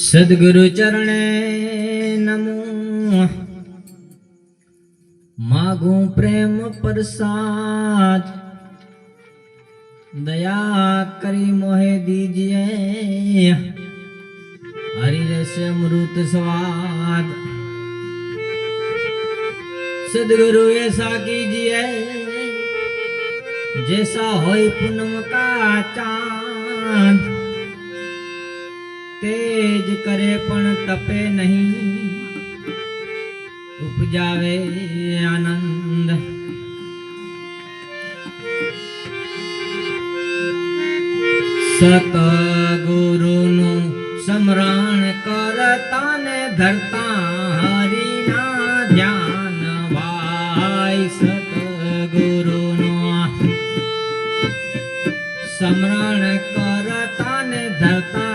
સદગુરુ ચરણે નમો માગું પ્રેમ પ્રસાદ दया करी मोहे दीजिए हरि रस अमृत स्वाद सदगुरु ऐसा कीजिए जैसा होय पूनम का चांद तेज करे पण तपे नहीं उपजावे आनंद सतगुरुनु स्मरण करता ने धरता हरिना ध्यान वाय सतगुरुनु स्मरण करता ने धरता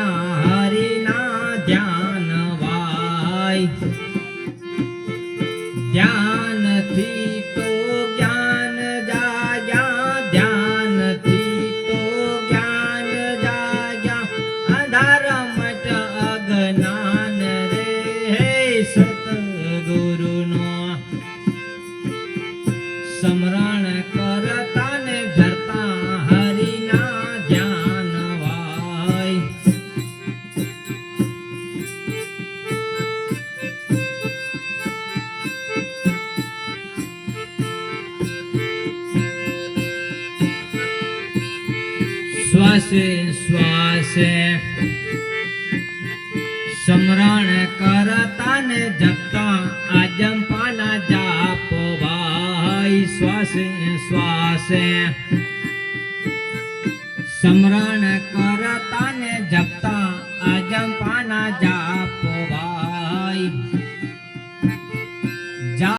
हरिना ध्यान वाय ध्यान थी तो ज्ञान जाया ध्यान थी तो ज्ञान जाया अंधार मट अज्ञान रे सतगुरु नो स्मरण करता ने धरता हरिना ध्यान वाय श्वासे श्वासे स्मरण करता ने जपता आजम पाना जापो भाई श्वासे श्वासे स्मरण कर